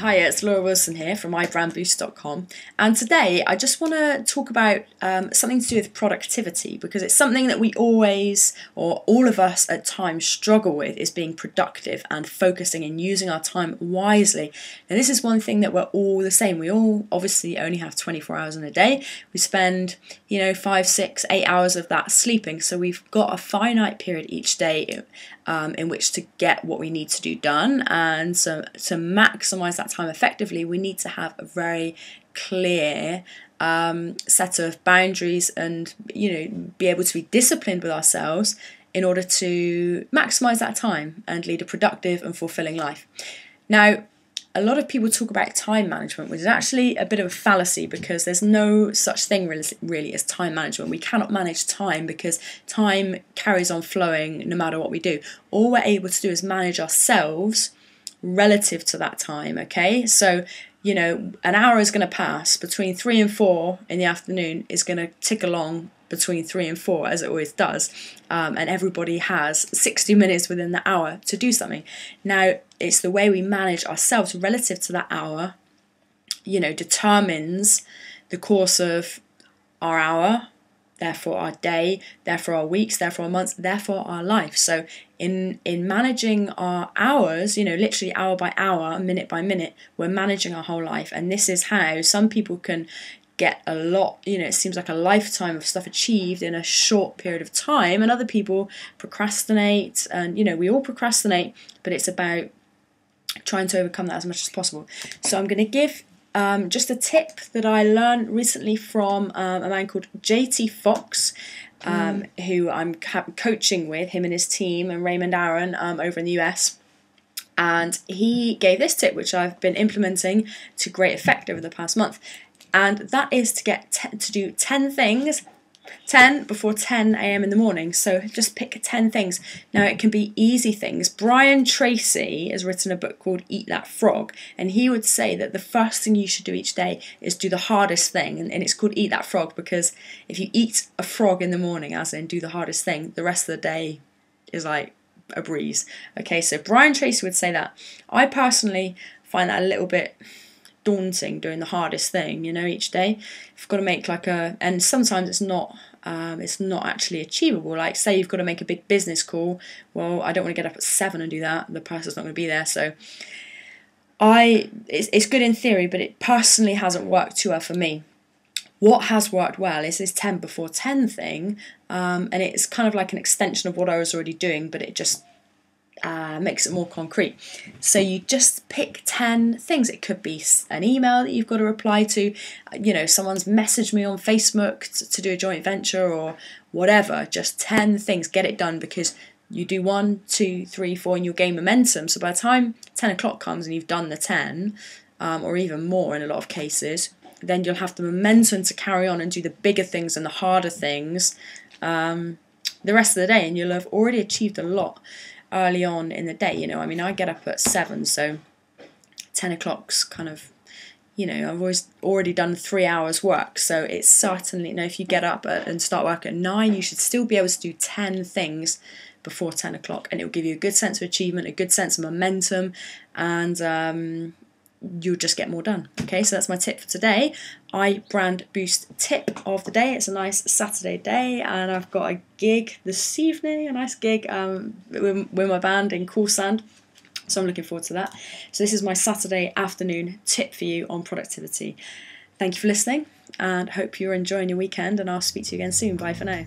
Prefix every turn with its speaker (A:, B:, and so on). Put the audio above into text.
A: Hi, it's Laura Wilson here from iBrandBoost.com, and today I just want to talk about something to do with productivity, because it's something that we always, or all of us at times, struggle with, is being productive and focusing and using our time wisely. Now this is one thing that we're all the same. We all obviously only have 24 hours in a day. We spend 5, 6, 8 hours of that sleeping, so we've got a finite period each day in which to get what we need to do done, and so to maximise that time effectively, we need to have a very clear set of boundaries and be able to be disciplined with ourselves in order to maximise that time and lead a productive and fulfilling life. Now, a lot of people talk about time management, which is actually a bit of a fallacy, because there's no such thing really as time management. We cannot manage time because time carries on flowing no matter what we do. All we're able to do is manage ourselves relative to that time, okay? So, an hour is going to pass between 3 and 4 in the afternoon, is going to tick along between 3 and 4, as it always does, and everybody has 60 minutes within the hour to do something. Now, it's the way we manage ourselves relative to that hour, determines the course of our hour, therefore our day, therefore our weeks, therefore our months, therefore our life. So in managing our hours, literally hour by hour, minute by minute, we're managing our whole life. And this is how some people can get a lot, it seems like a lifetime of stuff achieved in a short period of time, and other people procrastinate, and we all procrastinate, but it's about trying to overcome that as much as possible. So I'm going to give just a tip that I learned recently from a man called JT Foxx, who I'm coaching with, him and his team, and Raymond Aaron over in the US. And he gave this tip, which I've been implementing to great effect over the past month. And that is to get to do 10 things, 10 before 10 a.m. in the morning. So just pick 10 things. Now, it can be easy things. Brian Tracy has written a book called Eat That Frog, and he would say that the first thing you should do each day is do the hardest thing, and it's called Eat That Frog because if you eat a frog in the morning, as in do the hardest thing, the rest of the day is like a breeze. Okay, so Brian Tracy would say that. I personally find that a little bit daunting, doing the hardest thing, each day. You've got to make and sometimes it's not actually achievable. Like, say you've got to make a big business call. Well, I don't want to get up at 7 and do that. The person's not going to be there. So it's good in theory, but it personally hasn't worked too well for me. What has worked well is this 10 before 10 thing, and it's kind of like an extension of what I was already doing, but it just makes it more concrete. So you just pick 10 things. It could be an email that you've got to reply to, someone's messaged me on Facebook to do a joint venture or whatever. Just 10 things, get it done, because you do 1, 2, 3, 4 and you'll gain momentum. So by the time 10 o'clock comes and you've done the 10, or even more in a lot of cases, then you'll have the momentum to carry on and do the bigger things and the harder things the rest of the day, and you'll have already achieved a lot early on in the day. I get up at 7, so 10 o'clock's kind of, I've already done 3 hours work. So it's certainly, if you get up and start work at 9, you should still be able to do 10 things before 10 o'clock, and it will give you a good sense of achievement, a good sense of momentum, and you'll just get more done. Okay, so that's my tip for today. iBrand Boost tip of the day. It's a nice Saturday day, and I've got a gig this evening, a nice gig with my band in Cool Sand. So I'm looking forward to that. So this is my Saturday afternoon tip for you on productivity. Thank you for listening, and hope you're enjoying your weekend, and I'll speak to you again soon. Bye for now.